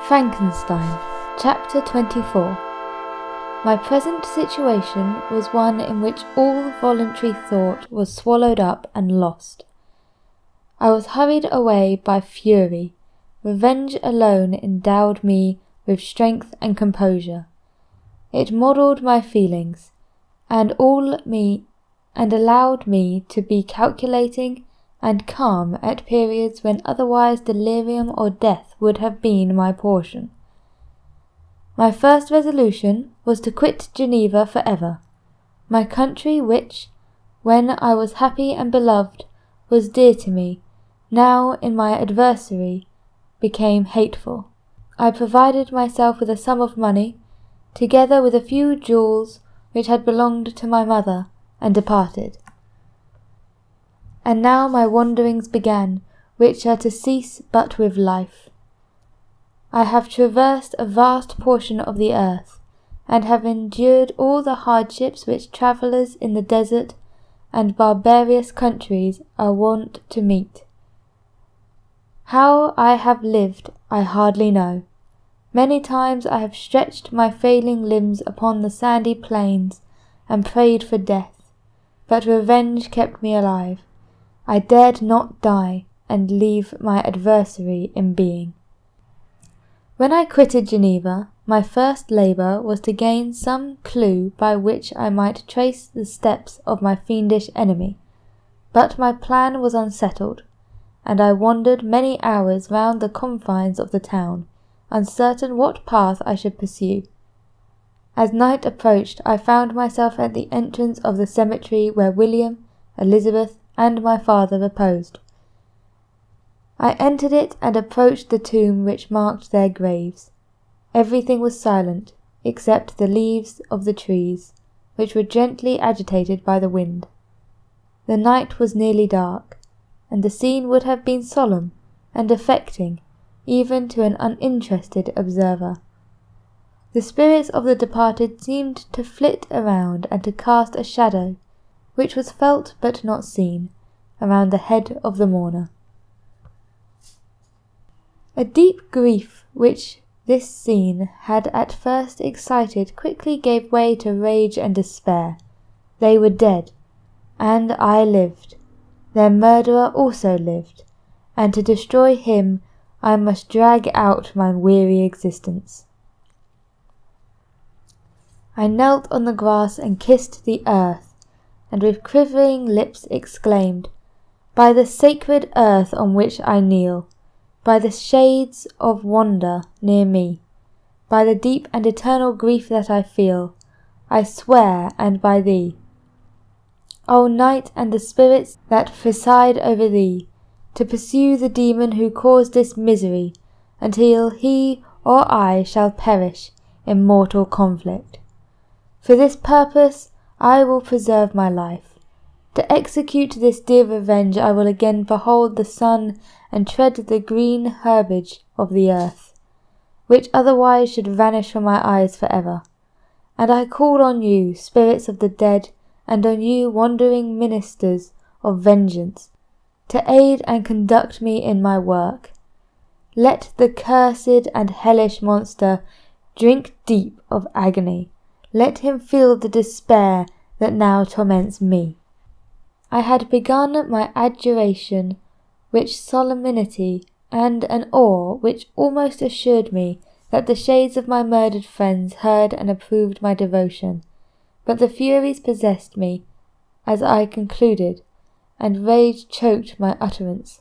Frankenstein, Chapter 24. My present situation was one in which all voluntary thought was swallowed up and lost. I was hurried away by fury. Revenge alone endowed me with strength and composure. It modelled my feelings, and allowed me to be calculating and calm at periods when otherwise delirium or death would have been my portion. My first resolution was to quit Geneva for ever, my country which, when I was happy and beloved, was dear to me, now in my adversary became hateful. I provided myself with a sum of money, together with a few jewels which had belonged to my mother, and departed. And now my wanderings began, which are to cease but with life. I have traversed a vast portion of the earth, and have endured all the hardships which travellers in the desert and barbarous countries are wont to meet. How I have lived I hardly know. Many times I have stretched my failing limbs upon the sandy plains and prayed for death, but revenge kept me alive. I dared not die and leave my adversary in being. When I quitted Geneva, my first labour was to gain some clue by which I might trace the steps of my fiendish enemy, but my plan was unsettled, and I wandered many hours round the confines of the town, uncertain what path I should pursue. As night approached, I found myself at the entrance of the cemetery where William, Elizabeth, and my father reposed. I entered it and approached the tomb which marked their graves. Everything was silent, except the leaves of the trees, which were gently agitated by the wind. The night was nearly dark, and the scene would have been solemn and affecting even to an uninterested observer. The spirits of the departed seemed to flit around and to cast a shadow, which was felt but not seen, around the head of the mourner. A deep grief which this scene had at first excited quickly gave way to rage and despair. They were dead, and I lived. Their murderer also lived, and to destroy him I must drag out my weary existence. I knelt on the grass and kissed the earth, and with quivering lips exclaimed, "By the sacred earth on which I kneel, by the shades of wonder near me, by the deep and eternal grief that I feel, I swear, and by thee, O night and the spirits that preside over thee, to pursue the demon who caused this misery, until he or I shall perish in mortal conflict. For this purpose I will preserve my life. To execute this dear revenge I will again behold the sun and tread the green herbage of the earth, which otherwise should vanish from my eyes for ever. And I call on you, spirits of the dead, and on you, wandering ministers of vengeance, to aid and conduct me in my work. Let the cursed and hellish monster drink deep of agony. Let him feel the despair that now torments me." I had begun my adjuration with solemnity and an awe which almost assured me that the shades of my murdered friends heard and approved my devotion, but the furies possessed me, as I concluded, and rage choked my utterance.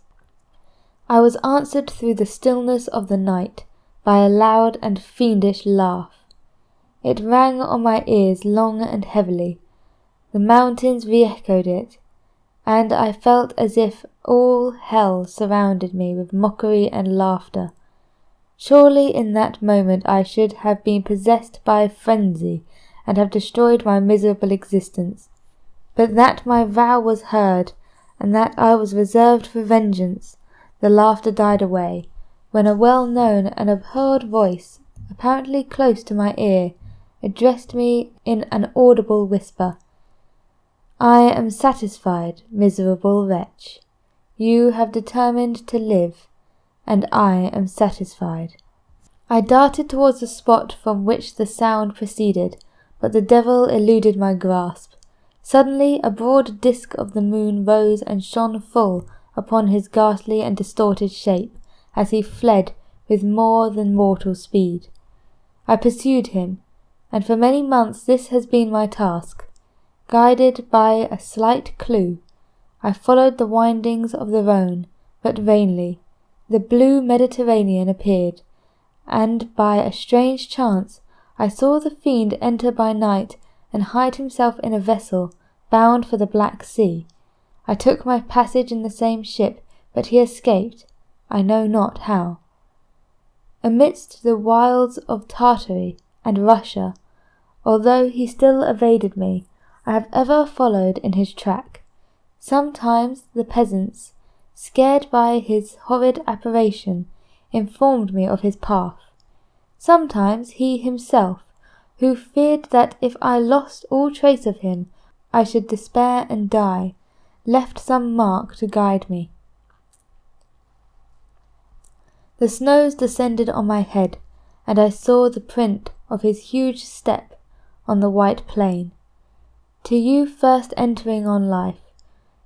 I was answered through the stillness of the night by a loud and fiendish laugh. It rang on my ears long and heavily. The mountains re-echoed it, and I felt as if all hell surrounded me with mockery and laughter. Surely in that moment I should have been possessed by a frenzy and have destroyed my miserable existence. But that my vow was heard, and that I was reserved for vengeance, the laughter died away, when a well-known and abhorred voice, apparently close to my ear, addressed me in an audible whisper. "I am satisfied, miserable wretch. You have determined to live, and I am satisfied." I darted towards the spot from which the sound proceeded, but the devil eluded my grasp. Suddenly a broad disk of the moon rose and shone full upon his ghastly and distorted shape as he fled with more than mortal speed. I pursued him, and for many months this has been my task. Guided by a slight clue, I followed the windings of the Rhone, but vainly. The blue Mediterranean appeared, and by a strange chance I saw the fiend enter by night and hide himself in a vessel bound for the Black Sea. I took my passage in the same ship, but he escaped, I know not how. Amidst the wilds of Tartary and Russia, although he still evaded me, I have ever followed in his track. Sometimes the peasants, scared by his horrid apparition, informed me of his path. Sometimes he himself, who feared that if I lost all trace of him, I should despair and die, left some mark to guide me. The snows descended on my head, and I saw the print of his huge step on the white plain. To you first entering on life,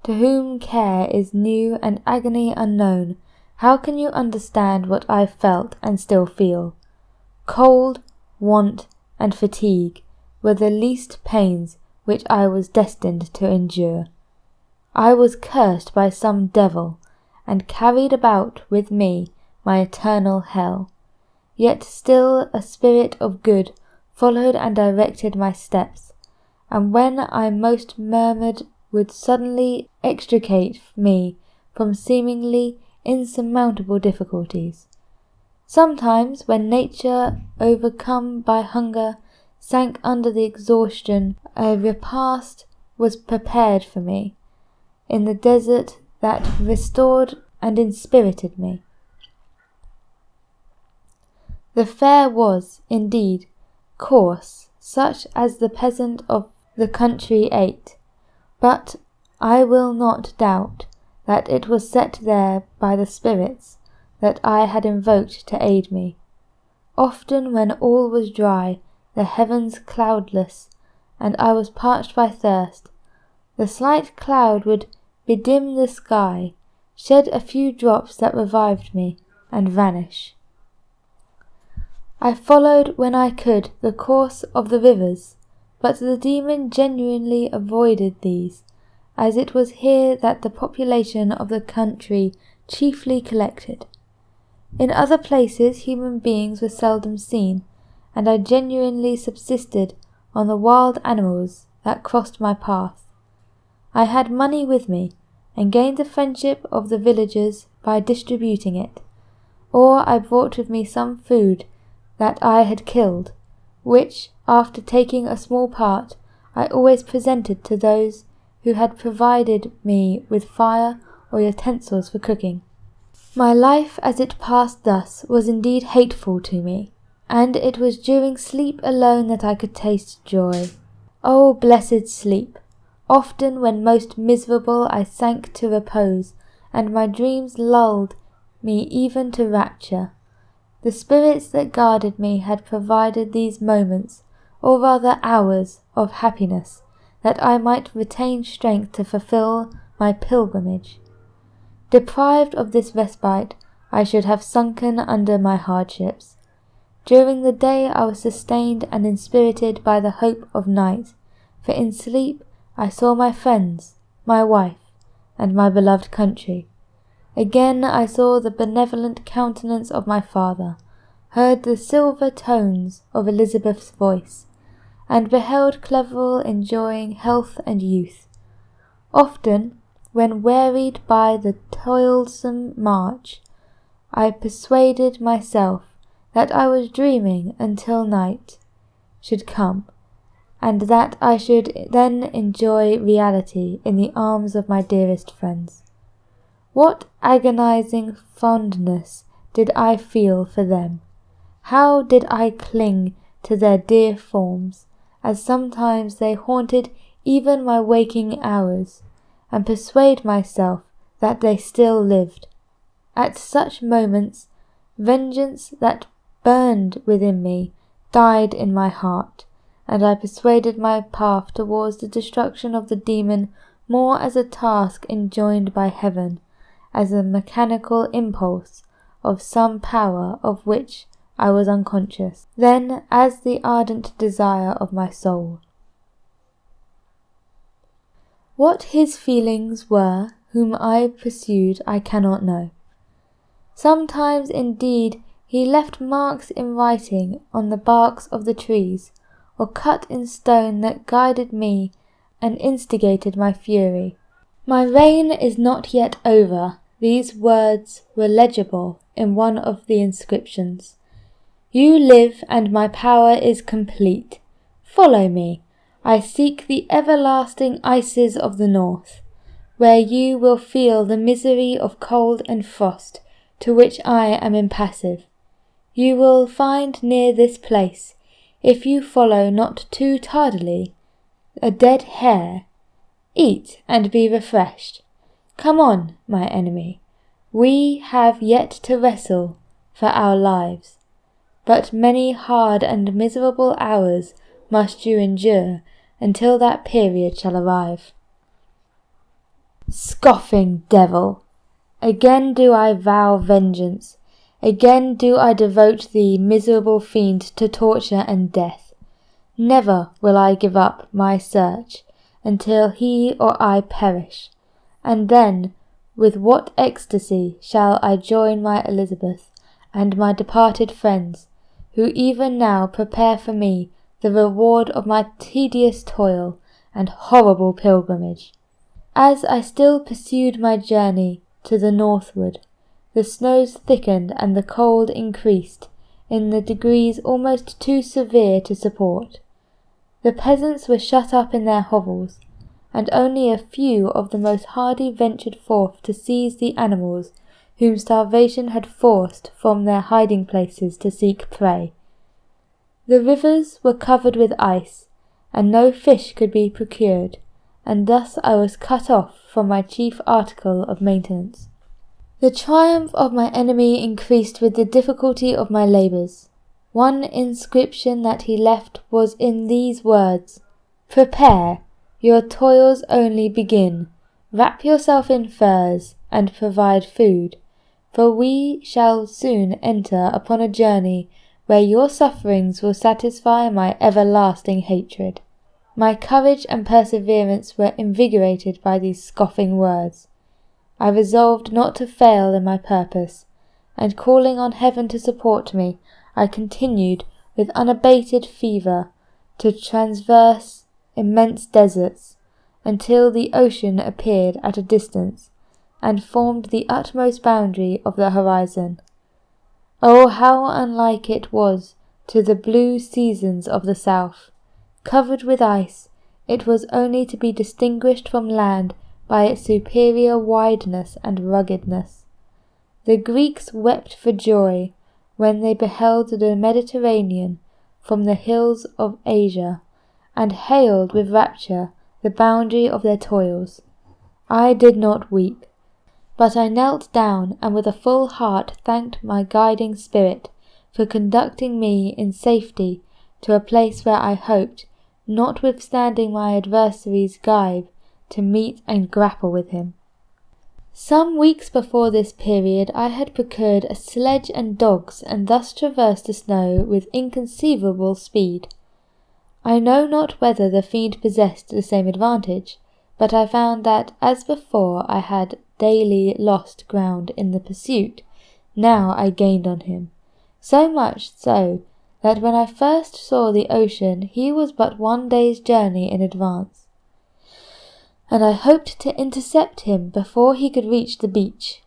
to whom care is new and agony unknown, how can you understand what I felt and still feel? Cold, want, and fatigue were the least pains which I was destined to endure. I was cursed by some devil, and carried about with me my eternal hell. Yet still a spirit of good followed and directed my steps, and when I most murmured would suddenly extricate me from seemingly insurmountable difficulties. Sometimes, when nature, overcome by hunger, sank under the exhaustion, a repast was prepared for me in the desert that restored and inspirited me. The fare was, indeed, coarse, such as the peasant of the country ate, but I will not doubt that it was set there by the spirits that I had invoked to aid me. Often when all was dry, the heavens cloudless, and I was parched by thirst, the slight cloud would bedim the sky, shed a few drops that revived me, and vanish. I followed when I could the course of the rivers, but the demon genuinely avoided these, as it was here that the population of the country chiefly collected. In other places human beings were seldom seen, and I genuinely subsisted on the wild animals that crossed my path. I had money with me, and gained the friendship of the villagers by distributing it, or I brought with me some food that I had killed, which, after taking a small part, I always presented to those who had provided me with fire or utensils for cooking. My life as it passed thus was indeed hateful to me, and it was during sleep alone that I could taste joy. O blessed sleep! Often when most miserable I sank to repose, and my dreams lulled me even to rapture. The spirits that guarded me had provided these moments, or rather hours, of happiness, that I might retain strength to fulfill my pilgrimage. Deprived of this respite, I should have sunken under my hardships. During the day I was sustained and inspirited by the hope of night, for in sleep I saw my friends, my wife, and my beloved country. Again I saw the benevolent countenance of my father, heard the silver tones of Elizabeth's voice, and beheld Clerval enjoying health and youth. Often, when wearied by the toilsome march, I persuaded myself that I was dreaming until night should come, and that I should then enjoy reality in the arms of my dearest friends. What agonizing fondness did I feel for them! How did I cling to their dear forms, as sometimes they haunted even my waking hours, and persuade myself that they still lived. At such moments, vengeance that burned within me, died in my heart, and I persuaded my path towards the destruction of the demon more as a task enjoined by heaven, as a mechanical impulse of some power of which I was unconscious, than as the ardent desire of my soul. What his feelings were whom I pursued I cannot know. Sometimes indeed he left marks in writing on the barks of the trees, or cut in stone that guided me and instigated my fury. My reign is not yet over. These words were legible in one of the inscriptions. You live, and my power is complete. Follow me. I seek the everlasting ices of the north, where you will feel the misery of cold and frost, to which I am impassive. You will find near this place, if you follow not too tardily, a dead hare. Eat and be refreshed. Come on, my enemy. We have yet to wrestle for our lives, but many hard and miserable hours must you endure until that period shall arrive. Scoffing devil! Again do I vow vengeance. Again do I devote thee, miserable fiend, to torture and death. Never will I give up my search until he or I perish, and then with what ecstasy shall I join my Elizabeth and my departed friends, who even now prepare for me the reward of my tedious toil and horrible pilgrimage. As I still pursued my journey to the northward, the snows thickened and the cold increased in the degrees almost too severe to support. The peasants were shut up in their hovels, and only a few of the most hardy ventured forth to seize the animals whom starvation had forced from their hiding places to seek prey. The rivers were covered with ice, and no fish could be procured, and thus I was cut off from my chief article of maintenance. The triumph of my enemy increased with the difficulty of my labours. One inscription that he left was in these words: Prepare, your toils only begin. Wrap yourself in furs, and provide food, for we shall soon enter upon a journey where your sufferings will satisfy my everlasting hatred. My courage and perseverance were invigorated by these scoffing words. I resolved not to fail in my purpose, and calling on heaven to support me, I continued with unabated fervour to traverse immense deserts, until the ocean appeared at a distance, and formed the utmost boundary of the horizon. Oh, how unlike it was to the blue seasons of the south! Covered with ice, it was only to be distinguished from land by its superior wideness and ruggedness. The Greeks wept for joy when they beheld the Mediterranean from the hills of Asia, and hailed with rapture the boundary of their toils. I did not weep, but I knelt down and with a full heart thanked my guiding spirit for conducting me in safety to a place where I hoped, notwithstanding my adversary's gibe, to meet and grapple with him. Some weeks before this period I had procured a sledge and dogs, and thus traversed the snow with inconceivable speed. I know not whether the fiend possessed the same advantage, but I found that, as before I had daily lost ground in the pursuit, now I gained on him, so much so that when I first saw the ocean he was but 1 day's journey in advance, and I hoped to intercept him before he could reach the beach.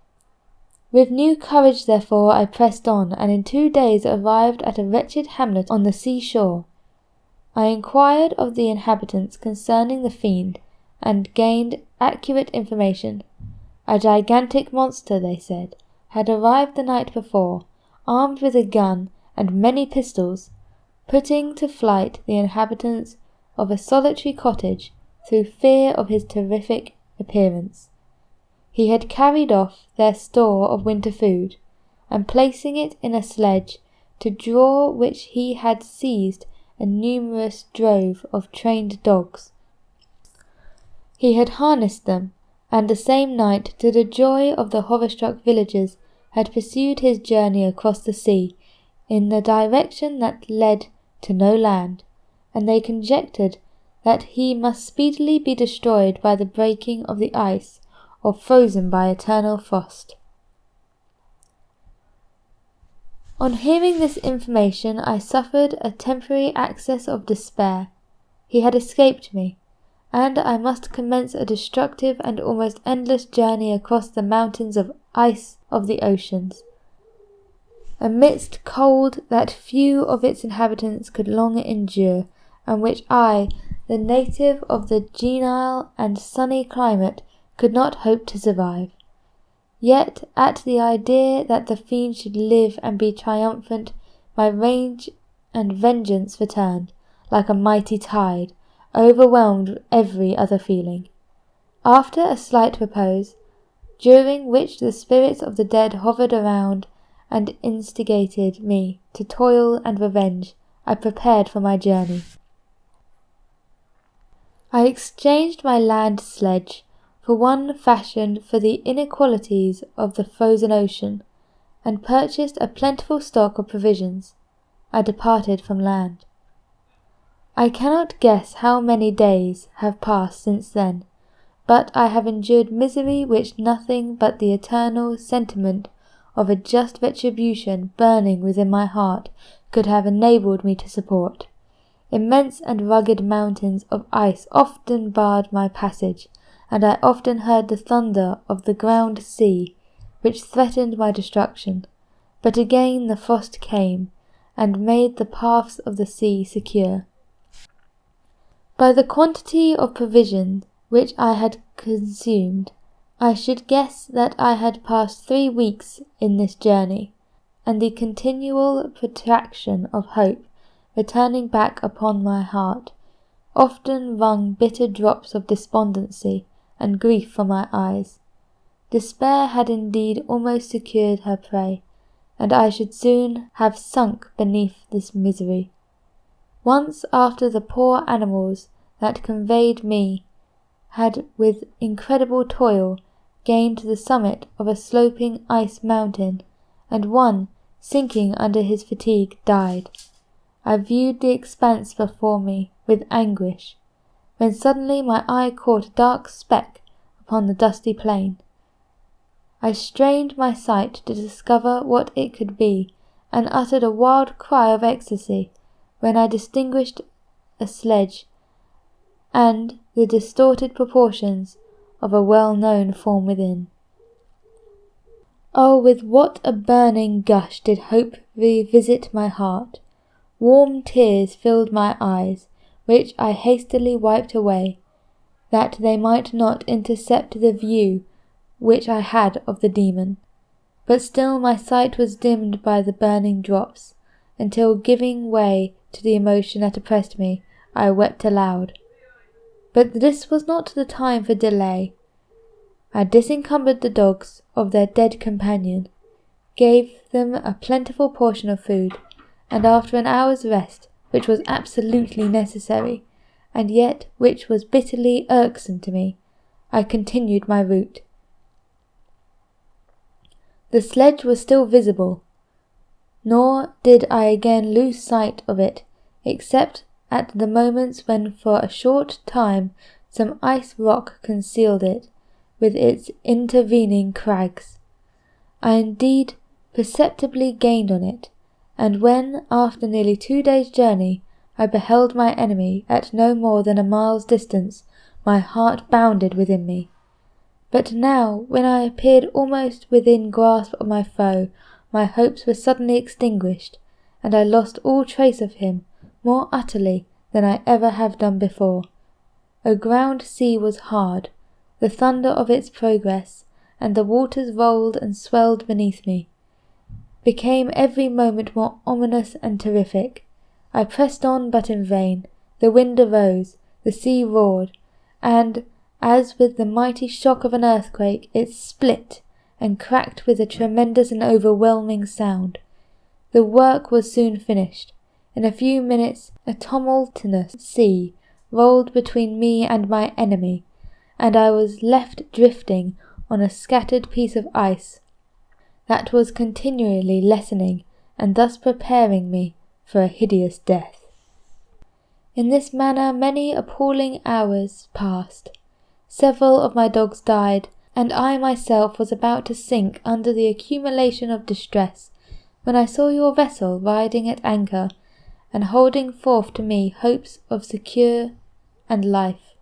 With new courage, therefore, I pressed on, and in 2 days arrived at a wretched hamlet on the sea-shore. I inquired of the inhabitants concerning the fiend, and gained accurate information. A gigantic monster, they said, had arrived the night before, armed with a gun and many pistols, putting to flight the inhabitants of a solitary cottage through fear of his terrific appearance. He had carried off their store of winter food, and placing it in a sledge, to draw which he had seized a numerous drove of trained dogs. He had harnessed them, and the same night, to the joy of the horror-struck villagers, had pursued his journey across the sea, in the direction that led to no land, and they conjectured that he must speedily be destroyed by the breaking of the ice, or frozen by eternal frost. On hearing this information, I suffered a temporary access of despair. He had escaped me, and I must commence a destructive and almost endless journey across the mountains of ice of the oceans, amidst cold that few of its inhabitants could long endure, and which I, the native of the genial and sunny climate, could not hope to survive. Yet at the idea that the fiend should live and be triumphant, my rage and vengeance returned, like a mighty tide, overwhelmed every other feeling. After a slight repose, during which the spirits of the dead hovered around and instigated me to toil and revenge, I prepared for my journey. I exchanged my land sledge for one fashioned for the inequalities of the frozen ocean, and purchased a plentiful stock of provisions. I departed from land. I cannot guess how many days have passed since then, but I have endured misery which nothing but the eternal sentiment of a just retribution burning within my heart could have enabled me to support. Immense and rugged mountains of ice often barred my passage, and I often heard the thunder of the ground sea, which threatened my destruction. But again the frost came, and made the paths of the sea secure. By the quantity of provision which I had consumed, I should guess that I had passed 3 weeks in this journey, and the continual protraction of hope returning back upon my heart often wrung bitter drops of despondency and grief from my eyes. Despair had indeed almost secured her prey, and I should soon have sunk beneath this misery. Once after the poor animals that conveyed me had with incredible toil gained the summit of a sloping ice mountain, and one, sinking under his fatigue, died. I viewed the expanse before me with anguish, when suddenly my eye caught a dark speck upon the dusty plain. I strained my sight to discover what it could be, and uttered a wild cry of ecstasy, when I distinguished a sledge, and the distorted proportions of a well-known form within. Oh, with what a burning gush did hope revisit my heart! Warm tears filled my eyes, which I hastily wiped away, that they might not intercept the view which I had of the demon. But still my sight was dimmed by the burning drops, until, giving way to the emotion that oppressed me, I wept aloud. But this was not the time for delay. I disencumbered the dogs of their dead companion, gave them a plentiful portion of food, and after an hour's rest, which was absolutely necessary, and yet which was bitterly irksome to me, I continued my route. The sledge was still visible, nor did I again lose sight of it, except at the moments when for a short time some ice rock concealed it, with its intervening crags. I indeed perceptibly gained on it, and when, after nearly 2 days' journey, I beheld my enemy at no more than a mile's distance, my heart bounded within me. But now, when I appeared almost within grasp of my foe, my hopes were suddenly extinguished, and I lost all trace of him more utterly than I ever have done before. A ground sea was hard, the thunder of its progress, and the waters rolled and swelled beneath me, became every moment more ominous and terrific. I pressed on, but in vain. The wind arose, the sea roared, and, as with the mighty shock of an earthquake, it split and cracked with a tremendous and overwhelming sound. The work was soon finished. In a few minutes a tumultuous sea rolled between me and my enemy, and I was left drifting on a scattered piece of ice that was continually lessening and thus preparing me for a hideous death. In this manner many appalling hours passed. Several of my dogs died, and I myself was about to sink under the accumulation of distress, when I saw your vessel riding at anchor, and holding forth to me hopes of secure and life.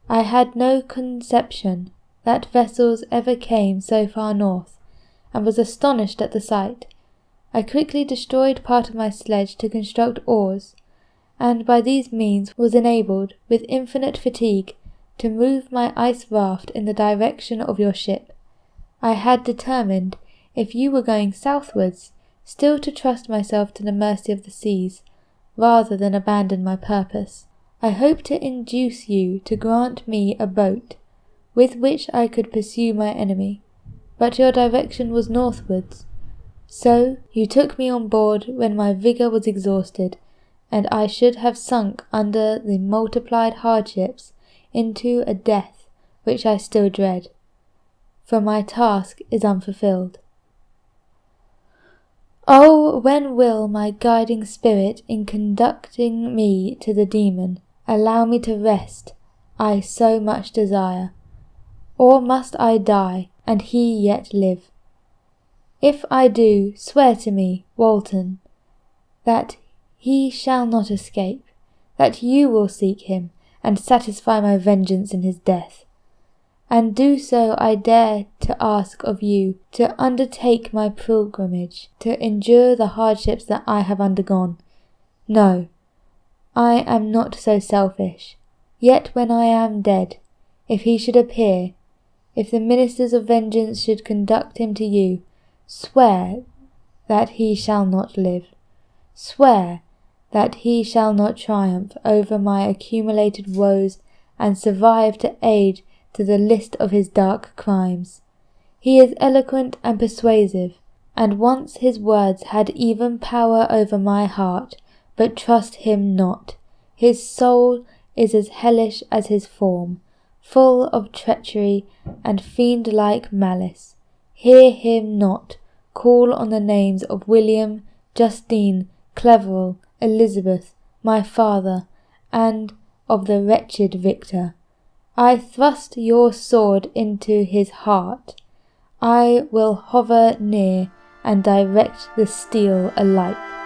I had no conception that vessels ever came so far north, and was astonished at the sight. I quickly destroyed part of my sledge to construct oars, and by these means was enabled, with infinite fatigue, to move my ice raft in the direction of your ship. I had determined, if you were going southwards, still to trust myself to the mercy of the seas, rather than abandon my purpose. I hoped to induce you to grant me a boat, with which I could pursue my enemy, but your direction was northwards. So you took me on board when my vigour was exhausted, and I should have sunk under the multiplied hardships into a death which I still dread, for my task is unfulfilled. Oh, when will my guiding spirit, in conducting me to the demon, allow me to rest, I so much desire? Or must I die, and he yet live? If I do, swear to me, Walton, that he shall not escape, that you will seek him, and satisfy my vengeance in his death. And do so I dare to ask of you, to undertake my pilgrimage, to endure the hardships that I have undergone. No, I am not so selfish. Yet when I am dead, if he should appear, if the ministers of vengeance should conduct him to you, swear that he shall not live. Swear that he shall not triumph over my accumulated woes and survive to aid to the list of his dark crimes. He is eloquent and persuasive, and once his words had even power over my heart, but trust him not. His soul is as hellish as his form, full of treachery and fiend-like malice. Hear him not call on the names of William, Justine, Cleverel, Elizabeth, my father, and of the wretched Victor. I thrust your sword into his heart. I will hover near and direct the steel alike.